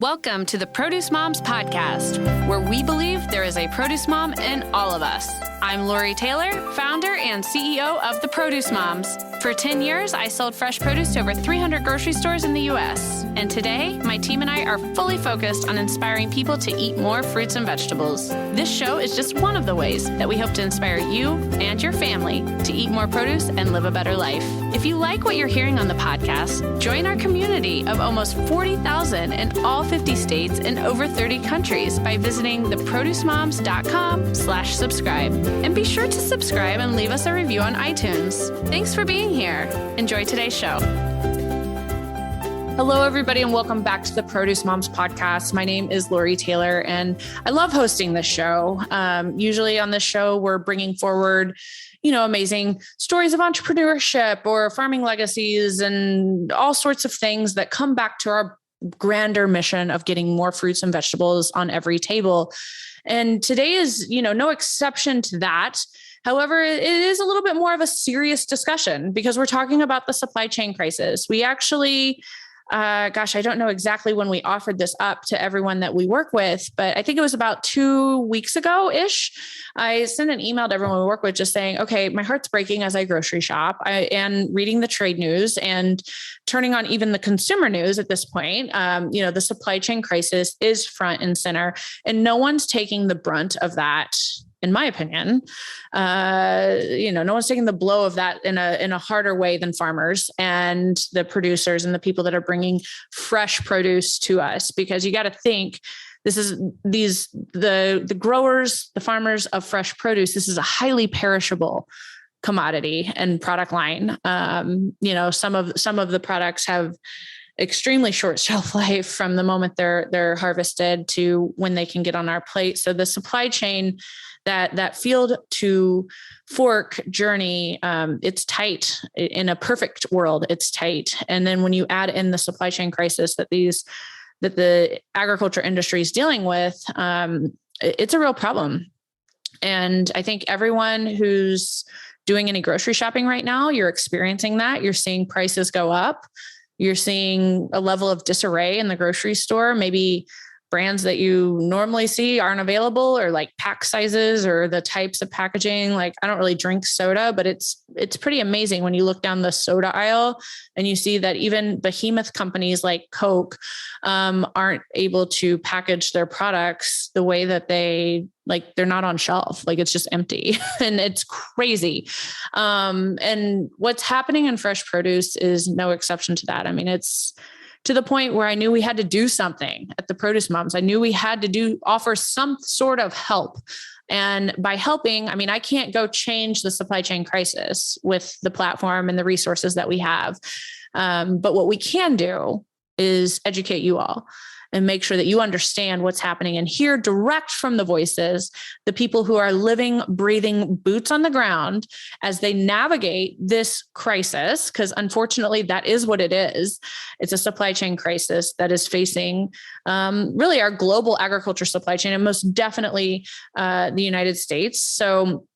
Welcome to the Produce Moms Podcast, where we believe there is a produce mom in all of us. I'm Lori Taylor, founder and CEO of the Produce Moms. For 10 years, I sold fresh produce to over 300 grocery stores in the U.S. And today, my team and I are fully focused on inspiring people to eat more fruits and vegetables. This show is just one of the ways that we hope to inspire you and your family to eat more produce and live a better life. If you like what you're hearing on the podcast, join our community of almost 40,000 in all 50 states and over 30 countries by visiting theproducemoms.com/subscribe. And be sure to subscribe and leave us a review on iTunes. Thanks for being here. Enjoy today's show. Hello, everybody, and welcome back to the Produce Moms Podcast. My name is Lori Taylor, and I love hosting this show. Usually on this show, we're bringing forward amazing stories of entrepreneurship or farming legacies and all sorts of things that come back to our grander mission of getting more fruits and vegetables on every table. And today is, no exception to that. However, it is a little bit more of a serious discussion because we're talking about the supply chain crisis. We actually, I don't know exactly when we offered this up to everyone that we work with, but I think it was about 2 weeks ago-ish. I sent an email to everyone we work with just saying, okay, my heart's breaking as I grocery shop and reading the trade news and turning on even the consumer news at this point. The supply chain crisis is front and center, and no one's taking the brunt of that. In my opinion, no one's taking the blow of that in a harder way than farmers and the producers and the people that are bringing fresh produce to us. Because you got to think, the growers, the farmers of fresh produce. This is a highly perishable commodity and product line. Some of the products have extremely short shelf life from the moment they're harvested to when they can get on our plate. So the supply chain, that field to fork journey, it's tight. In a perfect world, it's tight. And then when you add in the supply chain crisis that the agriculture industry is dealing with, it's a real problem. And I think everyone who's doing any grocery shopping right now, you're experiencing that. You're seeing prices go up. You're seeing a level of disarray in the grocery store. Maybe brands that you normally see aren't available, or like pack sizes or the types of packaging. Like, I don't really drink soda, but it's pretty amazing when you look down the soda aisle and you see that even behemoth companies like Coke aren't able to package their products the way that they're not on shelf. Like, it's just empty and it's crazy. And what's happening in fresh produce is no exception to that. I mean, it's to the point where I knew we had to do something at the Produce Moms. I knew we had to offer some sort of help. And by helping, I mean, I can't go change the supply chain crisis with the platform and the resources that we have. But what we can do is educate you all and make sure that you understand what's happening and hear direct from the voices, the people who are living, breathing, boots on the ground as they navigate this crisis. Because unfortunately, that is what it is. It's a supply chain crisis that is facing really our global agriculture supply chain, and most definitely the United States. So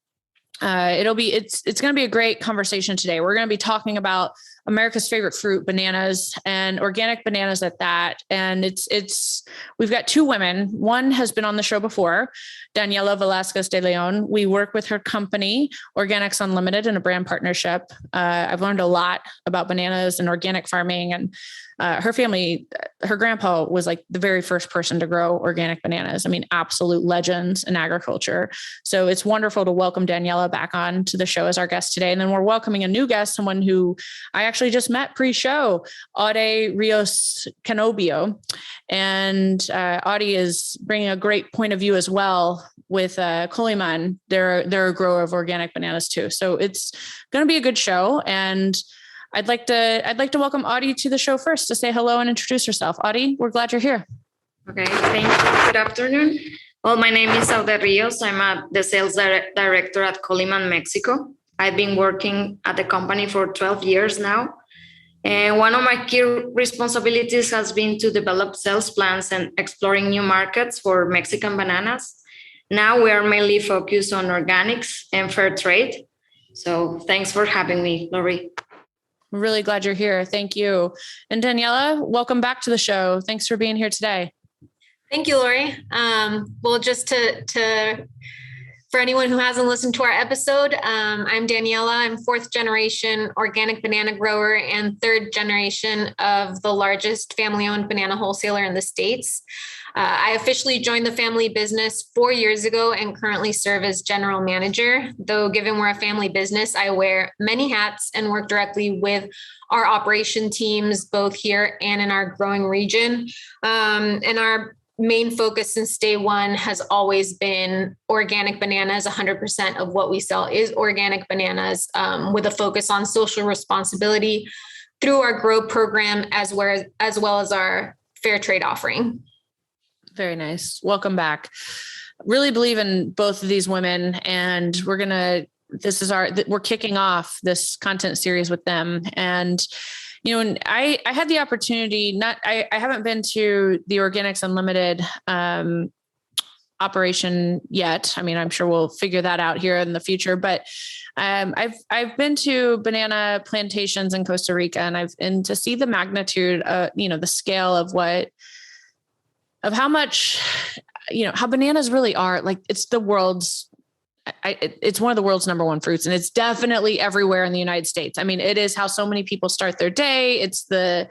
it's going to be a great conversation today. We're going to be talking about America's favorite fruit, bananas, and organic bananas at that. And we've got two women. One has been on the show before, Daniella Velazquez De Leon. We work with her company, Organics Unlimited, in a brand partnership. I've learned a lot about bananas and organic farming, and her family, her grandpa was like the very first person to grow organic bananas. I mean, absolute legends in agriculture. So it's wonderful to welcome Daniela back on to the show as our guest today. And then we're welcoming a new guest, someone who I actually just met pre-show, Audee Rios Canobio. And Audee is bringing a great point of view as well with Coliman. They're a grower of organic bananas too. So it's going to be a good show. And I'd like to welcome Audee to the show first to say hello and introduce herself. Audee, we're glad you're here. Okay, thank you. Good afternoon. Well, my name is Audee Rios. I'm the sales director at Coliman Mexico. I've been working at the company for 12 years now. And one of my key responsibilities has been to develop sales plans and exploring new markets for Mexican bananas. Now we are mainly focused on organics and fair trade. So thanks for having me, Lori. I'm really glad you're here. Thank you. And Daniela, welcome back to the show. Thanks for being here today. Thank you, Lori. Well, just to for anyone who hasn't listened to our episode, I'm Daniela. I'm fourth generation organic banana grower and third generation of the largest family-owned banana wholesaler in the States. I officially joined the family business 4 years ago and currently serve as general manager. Though given we're a family business, I wear many hats and work directly with our operation teams, both here and in our growing region. And our main focus since day one has always been organic bananas. 100% of what we sell is organic bananas, with a focus on social responsibility through our grow program, as well as our fair trade offering. Very nice. Welcome back. Really believe in both of these women, and we're kicking off this content series with them. And and I had the opportunity, I haven't been to the Organics Unlimited operation yet. I mean, I'm sure we'll figure that out here in the future, but I've been to banana plantations in Costa Rica, and to see the magnitude, the scale of how much, how bananas really are. Like, it's it's one of the world's number one fruits, and it's definitely everywhere in the United States. I mean, it is how so many people start their day. It's the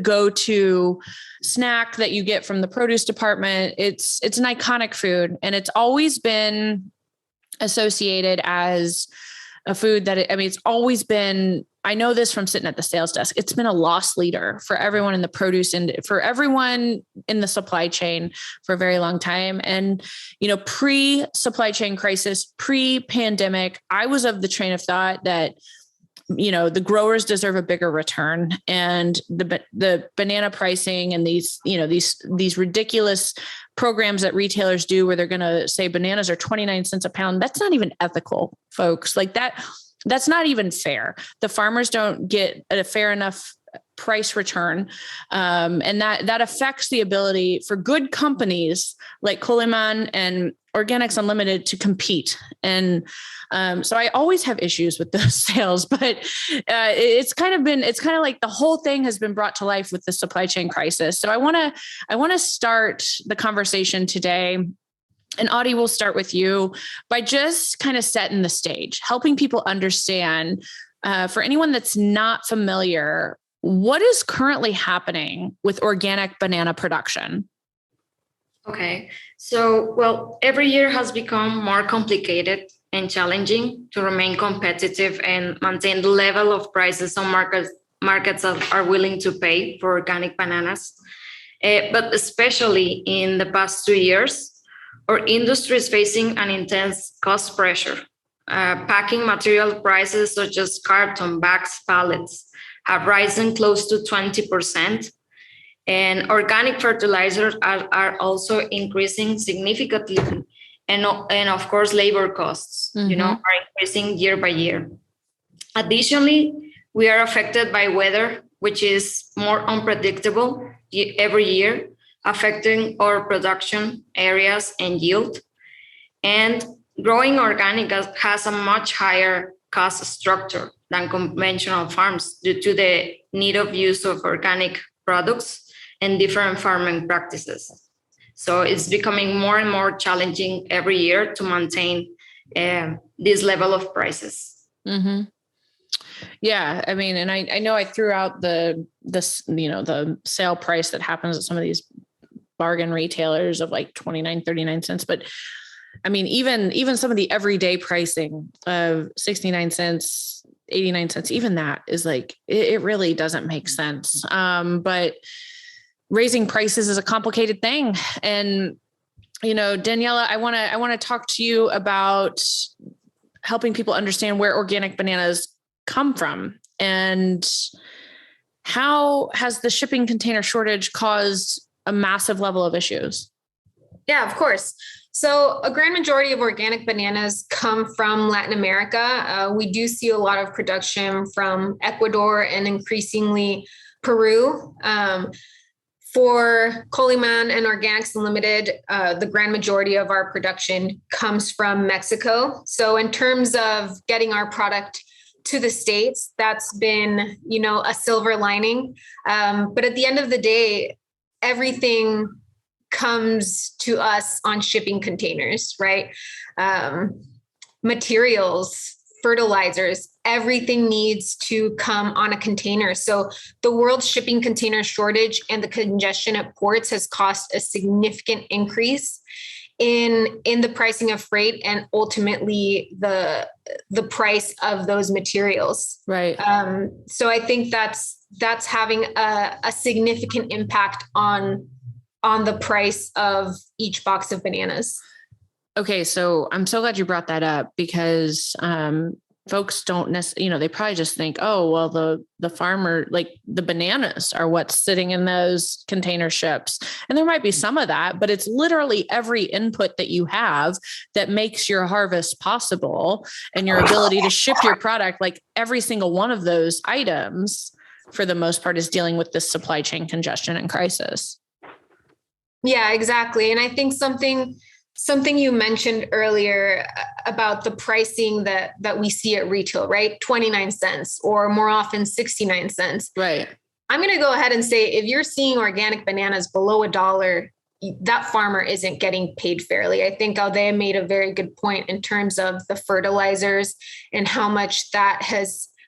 go-to snack that you get from the produce department. It's an iconic food, and it's always been associated as a food that it's always been, I know this from sitting at the sales desk, it's been a loss leader for everyone in the produce and for everyone in the supply chain for a very long time. And, pre-supply chain crisis, pre-pandemic, I was of the train of thought that, the growers deserve a bigger return, and the banana pricing and these ridiculous programs that retailers do where they're going to say bananas are 29 cents a pound. That's not even ethical, folks. Like that's not even fair. The farmers don't get a fair enough price return. And that affects the ability for good companies like Coliman and Organics Unlimited to compete. And so I always have issues with those sales, but it's kind of like the whole thing has been brought to life with the supply chain crisis. So I want to start the conversation today. And Audee, we'll start with you by just kind of setting the stage, helping people understand, for anyone that's not familiar, what is currently happening with organic banana production. Okay, so, every year has become more complicated and challenging to remain competitive and maintain the level of prices some markets are willing to pay for organic bananas. But especially in the past 2 years, our industry is facing an intense cost pressure. Packing material prices such as carton, bags, pallets have risen close to 20%. And organic fertilizers are also increasing significantly. And of course, labor costs, are increasing year by year. Additionally, we are affected by weather, which is more unpredictable every year, affecting our production areas and yield. And growing organic has a much higher cost structure than conventional farms due to the need of use of organic products and different farming practices. So it's becoming more and more challenging every year to maintain this level of prices. Mm-hmm. Yeah, I mean, and I know I threw out the sale price that happens at some of these bargain retailers of like 29, 39 cents. But I mean, even some of the everyday pricing of 69 cents, 89 cents, even that is like, it really doesn't make sense. But raising prices is a complicated thing. And, Daniela, I want to talk to you about helping people understand where organic bananas come from and how has the shipping container shortage caused a massive level of issues? Yeah, of course. So a grand majority of organic bananas come from Latin America. We do see a lot of production from Ecuador and increasingly Peru. For Coliman and Organics Unlimited, the grand majority of our production comes from Mexico. So in terms of getting our product to the States. That's been, a silver lining. But at the end of the day, everything comes to us on shipping containers, right? Materials, fertilizers, everything needs to come on a container. So the world's shipping container shortage and the congestion at ports has caused a significant increase in the pricing of freight and ultimately the price of those materials. Right. So I think that's having a significant impact on the price of each box of bananas. Okay. So I'm so glad you brought that up because, folks don't necessarily, they probably just think, oh, well, the farmer, like the bananas are what's sitting in those container ships. And there might be some of that, but it's literally every input that you have that makes your harvest possible and your ability to ship your product. Like every single one of those items, for the most part, is dealing with this supply chain congestion and crisis. Yeah, exactly. And I think something you mentioned earlier about the pricing that we see at retail, right? 29 cents or more often 69 cents. Right. I'm going to go ahead and say, if you're seeing organic bananas below $1, that farmer isn't getting paid fairly. I think Audee made a very good point in terms of the fertilizers and how much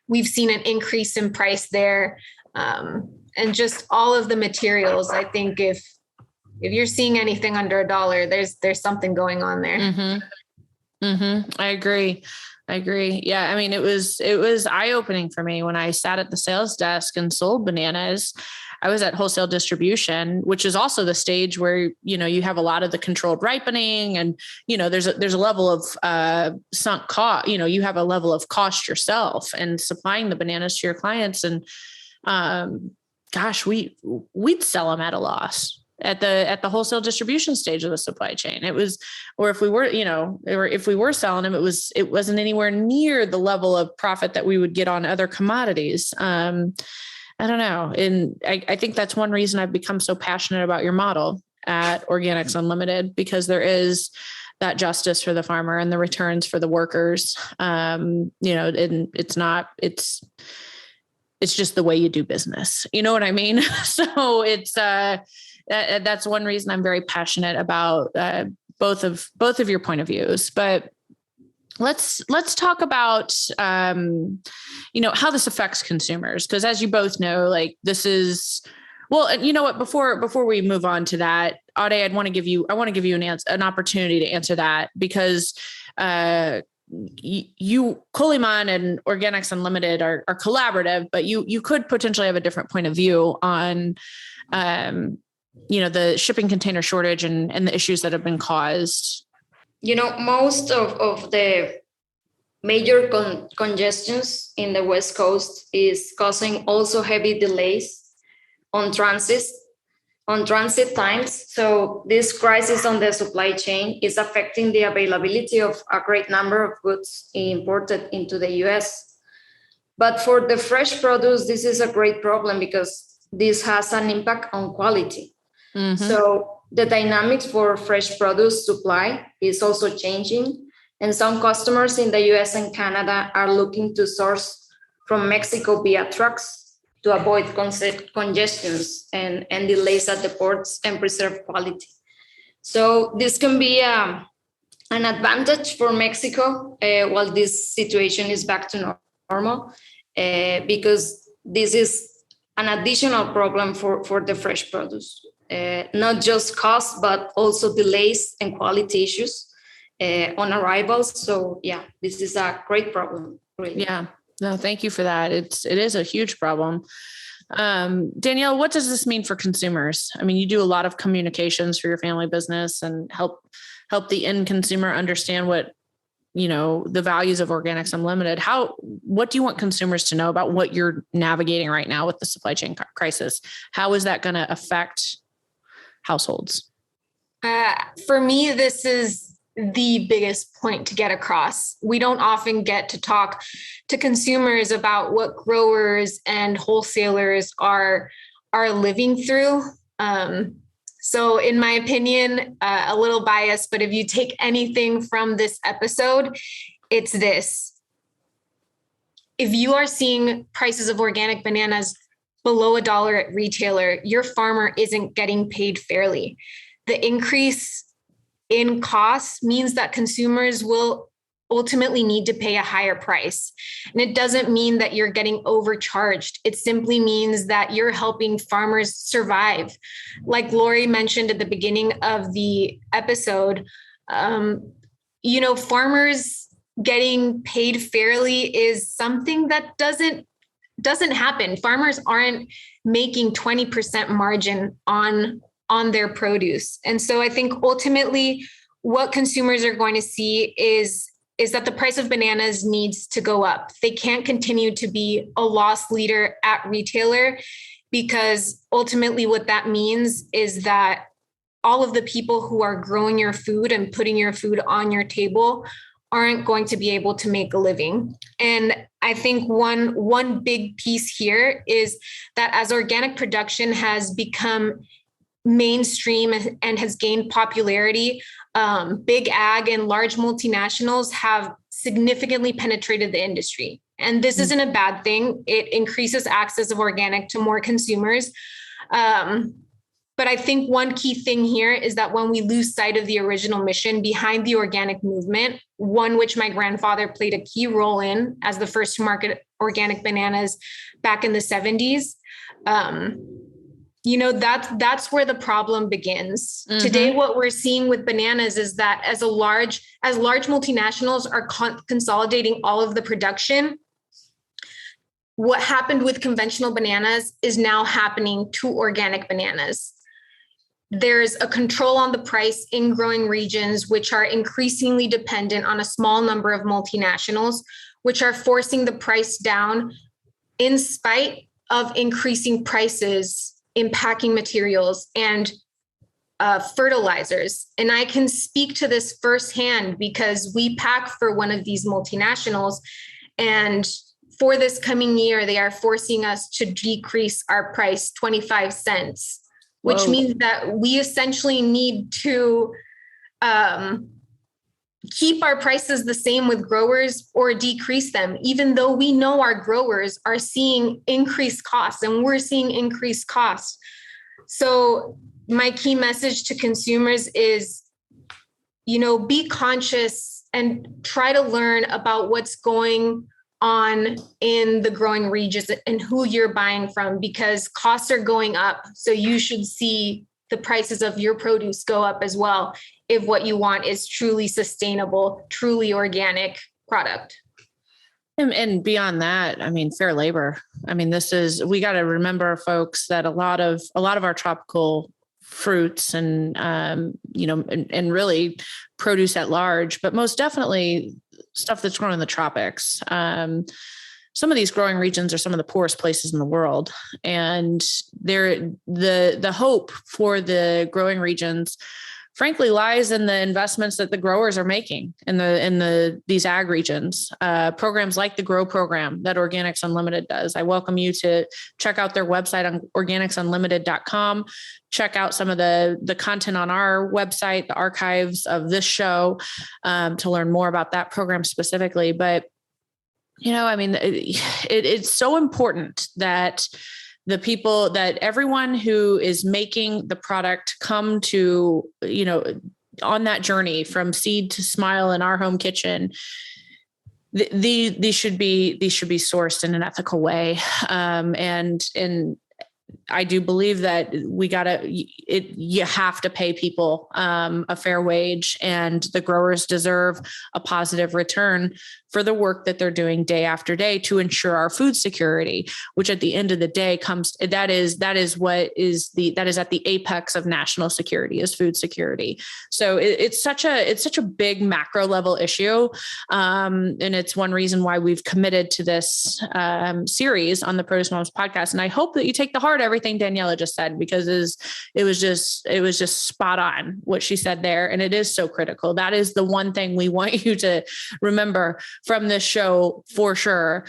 we've seen an increase in price there. And just all of the materials. I think if you're seeing anything under $1, there's something going on there. Mm-hmm. Mm-hmm. I agree. Yeah. I mean, it was eye-opening for me when I sat at the sales desk and sold bananas. I was at wholesale distribution, which is also the stage where, you have a lot of the controlled ripening and, there's a level of sunk cost, you have a level of cost yourself and supplying the bananas to your clients. And we'd sell them at a loss at the wholesale distribution stage of the supply chain. It was, or if we were, or if we were selling them, it wasn't anywhere near the level of profit that we would get on other commodities. I don't know. And I think that's one reason I've become so passionate about your model at Organics Unlimited, because there is that justice for the farmer and the returns for the workers. And it's just the way you do business. You know what I mean? So it's, that's one reason I'm very passionate about both of your point of views. But let's talk about how this affects consumers, because as you both know, like this is, well, you know what? Before we move on to that, Audee, I want to give you an opportunity to answer that, because you Coliman and Organics Unlimited are collaborative, but you could potentially have a different point of view on the shipping container shortage and the issues that have been caused. Most of the major congestions in the West Coast is causing also heavy delays on transit times. So this crisis on the supply chain is affecting the availability of a great number of goods imported into the US. But for the fresh produce, this is a great problem because this has an impact on quality. Mm-hmm. So the dynamics for fresh produce supply is also changing. And some customers in the US and Canada are looking to source from Mexico via trucks to avoid congestions and delays at the ports and preserve quality. So this can be an advantage for Mexico while this situation is back to normal, because this is an additional problem for the fresh produce. Not just cost, but also delays and quality issues on arrivals. So yeah, this is a great problem, really. Yeah, no, thank you for that. It is a huge problem. Danielle, what does this mean for consumers? I mean, you do a lot of communications for your family business and help the end consumer understand what, the values of Organics Unlimited. What do you want consumers to know about what you're navigating right now with the supply chain crisis? How is that going to affect households? For me, this is the biggest point to get across. We don't often get to talk to consumers about what growers and wholesalers are living through. So in my opinion, a little biased, but if you take anything from this episode, it's this. if you are seeing prices of organic bananas below $1 at retailer, your farmer isn't getting paid fairly. The increase in costs means that consumers will ultimately need to pay a higher price. And it doesn't mean that you're getting overcharged. It simply means that you're helping farmers survive. Like Lori mentioned at the beginning of the episode, farmers getting paid fairly is something that doesn't happen. Farmers aren't making 20% margin on their produce. And so I think ultimately what consumers are going to see is that the price of bananas needs to go up. They can't continue to be a loss leader at retailer, because ultimately what that means is that all of the people who are growing your food and putting your food on your table aren't going to be able to make a living. And I think one big piece here is that as organic production has become mainstream and has gained popularity, big ag and large multinationals have significantly penetrated the industry. And this isn't a bad thing. It increases access of organic to more consumers. But I think one key thing here is that when we lose sight of the original mission behind the organic movement, one which my grandfather played a key role in as the first to market organic bananas back in the 70s, that's where the problem begins. Mm-hmm. Today, what we're seeing with bananas is that as large multinationals are consolidating all of the production, what happened with conventional bananas is now happening to organic bananas. There's a control on the price in growing regions, which are increasingly dependent on a small number of multinationals, which are forcing the price down in spite of increasing prices in packing materials and fertilizers. And I can speak to this firsthand because we pack for one of these multinationals, and for this coming year, they are forcing us to decrease our price 25 cents, which means that we essentially need to keep our prices the same with growers or decrease them, even though we know our growers are seeing increased costs and we're seeing increased costs. So my key message to consumers is, be conscious and try to learn about what's going on in the growing regions and who you're buying from, because costs are going up. So you should see the prices of your produce go up as well, if what you want is truly sustainable, truly organic product. And beyond that, fair labor. We got to remember, folks, that a lot of our tropical fruits and really produce at large, but most definitely stuff that's grown in the tropics. Some of these growing regions are some of the poorest places in the world. And the hope for the growing regions, frankly, lies in the investments that the growers are making in these ag regions. Programs like the Grow program that Organics Unlimited does. I welcome you to check out their website on organicsunlimited.com. Check out some of the content on our website, the archives of this show, to learn more about that program specifically. But it's so important that everyone who is making the product come to, on that journey from seed to smile in our home kitchen, these should be sourced in an ethical way. And I do believe that you have to pay people a fair wage, and the growers deserve a positive return for the work that they're doing day after day to ensure our food security, which at the end of the day that is at the apex of national security, is food security. So it's such a big macro level issue. And it's one reason why we've committed to this series on the Produce Moms podcast. And I hope that you take to heart everything Daniela just said, because it was just spot on what she said there. And it is so critical. That is the one thing we want you to remember from this show for sure.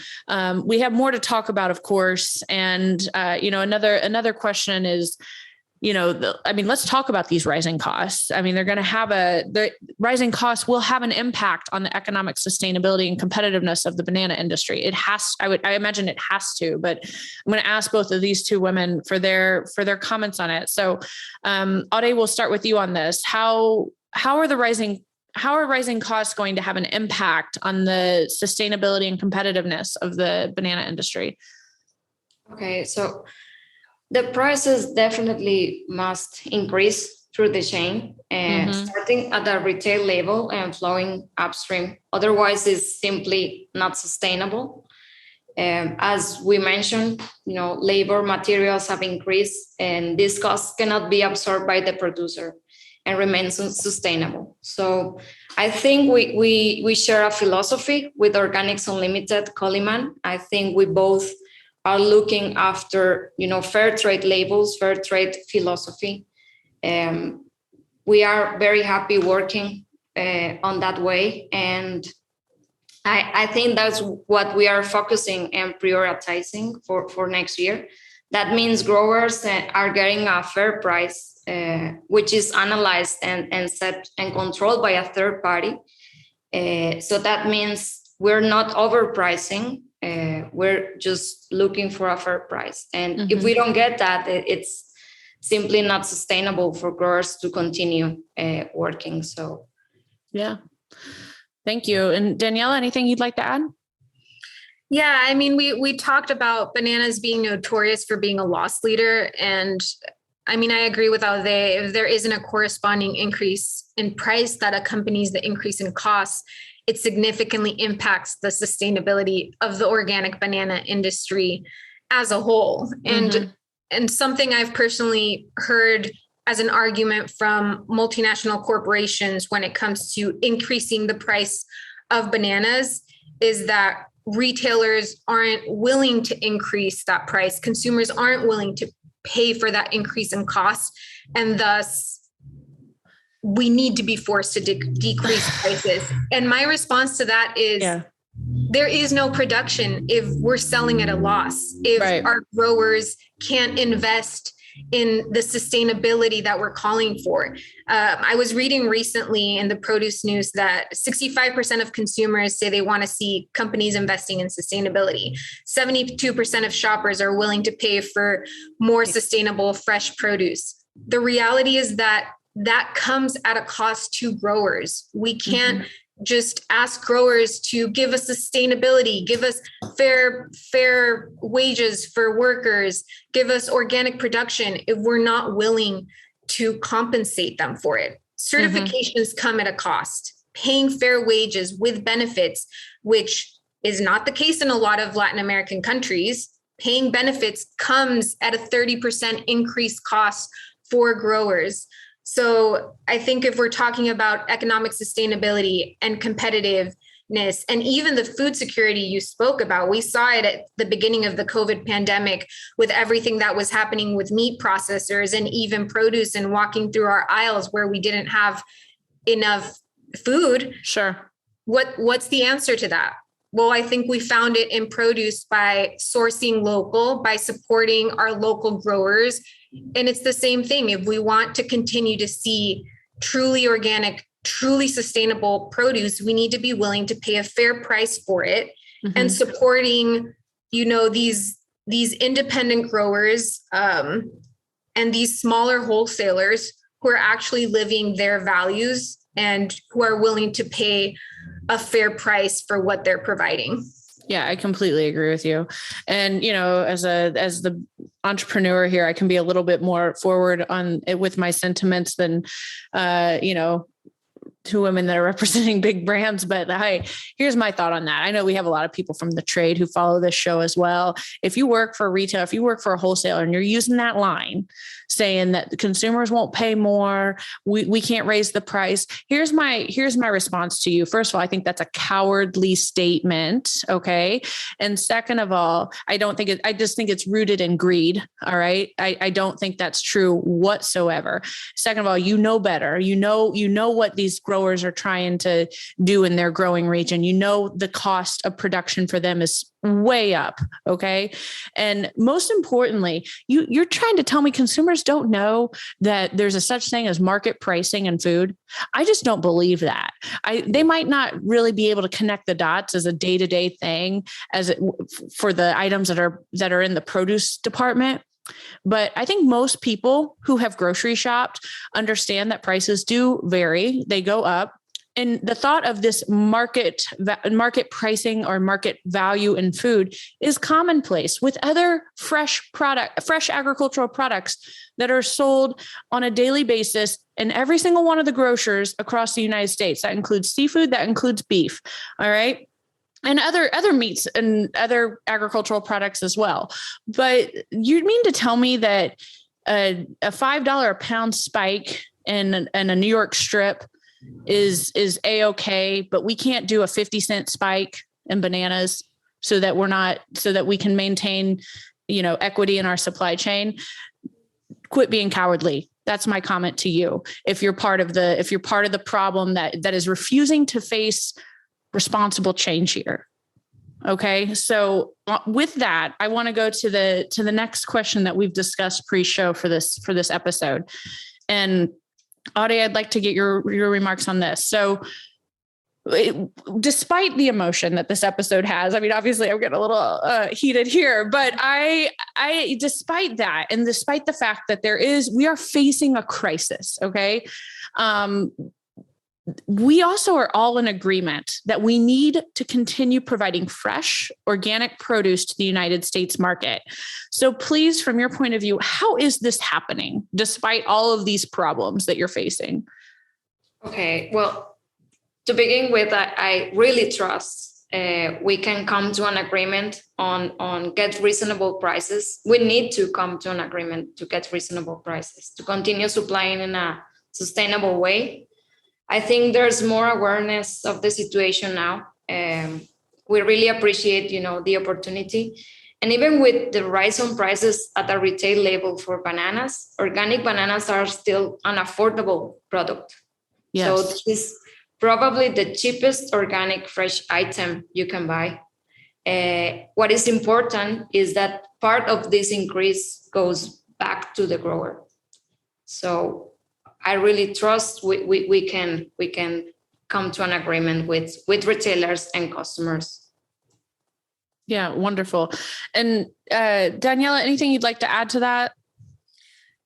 We have more to talk about, of course. And, another question is, let's talk about these rising costs. I mean, the rising costs will have an impact on the economic sustainability and competitiveness of the banana industry. I imagine it has to, but I'm going to ask both of these two women for their comments on it. So, Audee, we'll start with you on this. How are rising costs going to have an impact on the sustainability and competitiveness of the banana industry? Okay, so the prices definitely must increase through the chain, and starting at the retail level and flowing upstream. Otherwise, it's simply not sustainable. As we mentioned, labor, materials have increased, and these costs cannot be absorbed by the producer and remain sustainable. So I think we share a philosophy with Organics Unlimited, Coliman. I think we both are looking after, fair trade labels, fair trade philosophy. We are very happy working on that way. And I think that's what we are focusing and prioritizing for next year. That means growers are getting a fair price, which is analyzed and set and controlled by a third party. So that means we're not overpricing. We're just looking for a fair price. And if we don't get that, it's simply not sustainable for growers to continue working. So, yeah. Thank you. And Daniela, anything you'd like to add? Yeah, I mean, we talked about bananas being notorious for being a loss leader. And I mean, I agree with Audee. If there isn't a corresponding increase in price that accompanies the increase in costs, it significantly impacts the sustainability of the organic banana industry as a whole. And something I've personally heard as an argument from multinational corporations when it comes to increasing the price of bananas is that retailers aren't willing to increase that price. Consumers aren't willing to pay for that increase in cost. And thus, we need to be forced to decrease prices. And my response to that is there is no production if we're selling at a loss, if our growers can't invest in the sustainability that we're calling for. I was reading recently in the produce news that 65% of consumers say they want to see companies investing in sustainability. 72% of shoppers are willing to pay for more sustainable, fresh produce. The reality is that comes at a cost to growers. We can't just ask growers to give us sustainability, give us fair wages for workers, give us organic production if we're not willing to compensate them for it. Certifications come at a cost. Paying fair wages with benefits, which is not the case in a lot of Latin American countries. Paying benefits comes at a 30% increased cost for growers. So I think if we're talking about economic sustainability and competitiveness, and even the food security you spoke about, we saw it at the beginning of the COVID pandemic with everything that was happening with meat processors and even produce, and walking through our aisles where we didn't have enough food. Sure. What's the answer to that? Well, I think we found it in produce by sourcing local, by supporting our local growers. And it's the same thing. If we want to continue to see truly organic, truly sustainable produce, we need to be willing to pay a fair price for it, and supporting, these independent growers and these smaller wholesalers who are actually living their values and who are willing to pay a fair price for what they're providing. Yeah, I completely agree with you. And, as the entrepreneur here, I can be a little bit more forward on it with my sentiments than, two women that are representing big brands. But here's my thought on that. I know we have a lot of people from the trade who follow this show as well. If you work for retail, if you work for a wholesaler and you're using that line saying that the consumers won't pay more, we can't raise the price. Here's my response to you. First of all, I think that's a cowardly statement. Okay. And second of all, I just think it's rooted in greed. All right. I don't think that's true whatsoever. Second of all, better. You know what these growers are trying to do in their growing region. You know, the cost of production for them is way up. Okay. And most importantly, you're trying to tell me consumers don't know that there's a such thing as market pricing in food. I just don't believe that. They might not really be able to connect the dots as a day-to-day thing for the items that are in the produce department. But I think most people who have grocery shopped understand that prices do vary. They go up. And the thought of this market pricing or market value in food is commonplace with other fresh agricultural products that are sold on a daily basis in every single one of the grocers across the United States. That includes seafood, that includes beef. All right. And other meats and other agricultural products as well. But you mean to tell me that a $5 a pound spike in a New York strip is A-okay, but we can't do a 50-cent spike in bananas so that we can maintain, equity in our supply chain? Quit being cowardly. That's my comment to you. If you're part of the problem that is refusing to face responsible change here. Okay. So with that, I want to go to the next question that we've discussed pre-show for this episode. And Audee, I'd like to get your remarks on this. So despite the emotion that this episode has, I mean, obviously I'm getting a little heated here, but I despite that, and despite the fact that we are facing a crisis. Okay. We also are all in agreement that we need to continue providing fresh, organic produce to the United States market. So please, from your point of view, how is this happening despite all of these problems that you're facing? Okay, well, to begin with, I really trust we can come to an agreement on get reasonable prices. We need to come to an agreement to get reasonable prices, to continue supplying in a sustainable way. I think there's more awareness of the situation now. We really appreciate, the opportunity. And even with the rise on prices at a retail level for bananas, organic bananas are still an affordable product. Yes. So this is probably the cheapest organic fresh item you can buy. What is important is that part of this increase goes back to the grower. So I really trust we can come to an agreement with retailers and customers. Yeah, wonderful. And Daniela, anything you'd like to add to that?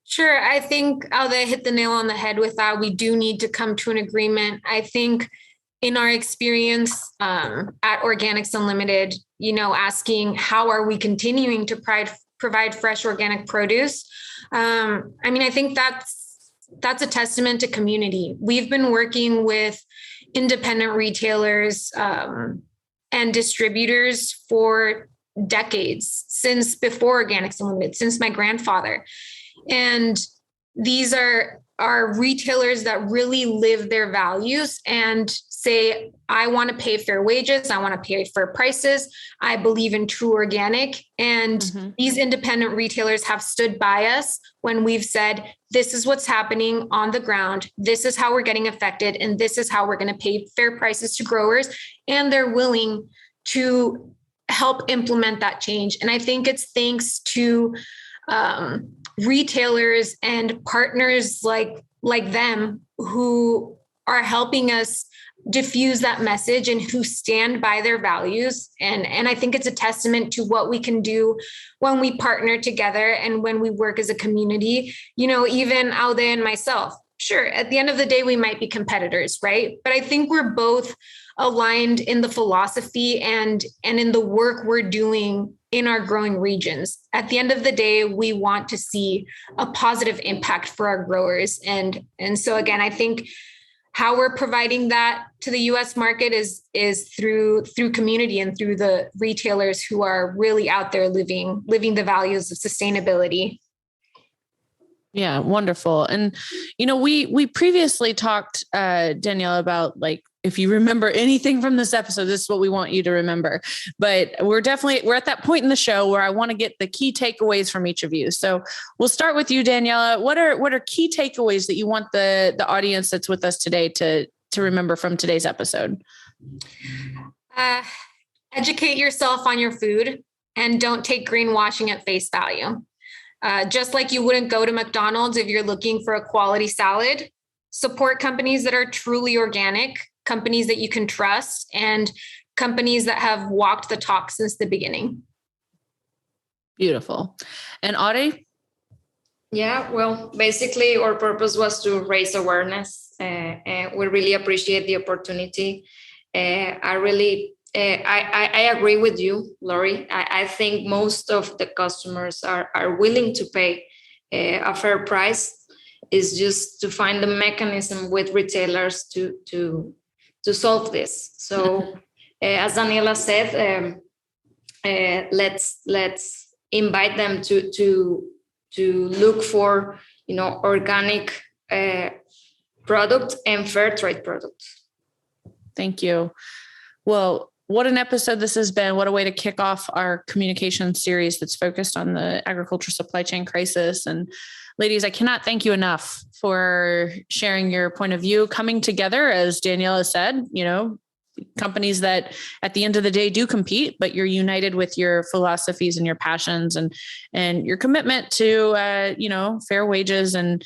Sure. I think Audee hit the nail on the head with that. We do need to come to an agreement. I think in our experience at Organics Unlimited, asking how are we continuing to provide fresh organic produce? I think that's a testament to community. We've been working with independent retailers and distributors for decades, since before Organics Unlimited, since my grandfather. And these are retailers that really live their values and say, I want to pay fair wages. I want to pay fair prices. I believe in true organic. And these independent retailers have stood by us when we've said, this is what's happening on the ground. This is how we're getting affected. And this is how we're going to pay fair prices to growers. And they're willing to help implement that change. And I think it's thanks to retailers and partners like them who are helping us diffuse that message and who stand by their values. And I think it's a testament to what we can do when we partner together and when we work as a community. Even Audee and myself, sure, at the end of the day, we might be competitors, right? But I think we're both aligned in the philosophy and in the work we're doing in our growing regions. At the end of the day, we want to see a positive impact for our growers. And so again, I think how we're providing that to the U.S. market is through community and through the retailers who are really out there living the values of sustainability. Yeah, wonderful. And, we previously talked, Daniela, about if you remember anything from this episode, this is what we want you to remember. But we're at that point in the show where I want to get the key takeaways from each of you. So we'll start with you, Daniela. What are key takeaways that you want the audience that's with us today to to remember from today's episode? Educate yourself on your food and don't take greenwashing at face value. Just like you wouldn't go to McDonald's if you're looking for a quality salad, support companies that are truly organic, companies that you can trust, and companies that have walked the talk since the beginning. Beautiful. And Audee? Yeah, well, basically our purpose was to raise awareness. And we really appreciate the opportunity. I agree with you, Lori. I think most of the customers are willing to pay a fair price. It's just to find the mechanism with retailers to solve this. So, as Daniela said, let's invite them to look for organic product and fair trade products. Thank you. Well, what an episode this has been. What a way to kick off our communication series that's focused on the agriculture supply chain crisis. And ladies, I cannot thank you enough for sharing your point of view, coming together, as Daniela said, companies that at the end of the day do compete, but you're united with your philosophies and your passions and your commitment to, fair wages and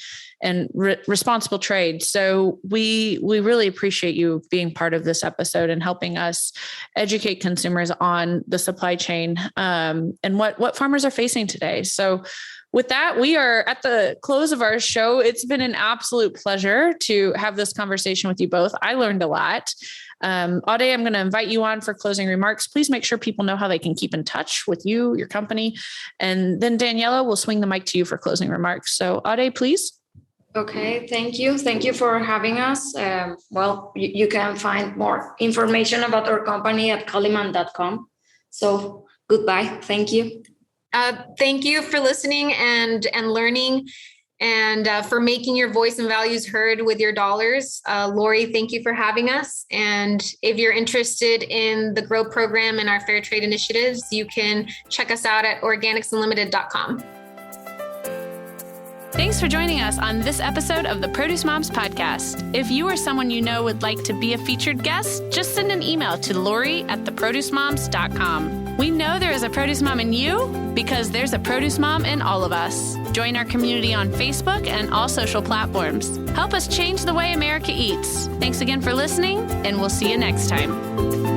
responsible trade. So we really appreciate you being part of this episode and helping us educate consumers on the supply chain and what farmers are facing today. So with that, we are at the close of our show. It's been an absolute pleasure to have this conversation with you both. I learned a lot. Audee, I'm going to invite you on for closing remarks. Please make sure people know how they can keep in touch with you, your company. And then Daniela will swing the mic to you for closing remarks. So Audee, please. Okay, thank you. Thank you for having us. You can find more information about our company at coliman.com. So goodbye. Thank you. Thank you for listening and learning and for making your voice and values heard with your dollars. Lori, thank you for having us. And if you're interested in the GROW program and our fair trade initiatives, you can check us out at organicsunlimited.com. Thanks for joining us on this episode of the Produce Moms podcast. If you or someone you know would like to be a featured guest, just send an email to lori@theproducemoms.com. We know there is a produce mom in you because there's a produce mom in all of us. Join our community on Facebook and all social platforms. Help us change the way America eats. Thanks again for listening, and we'll see you next time.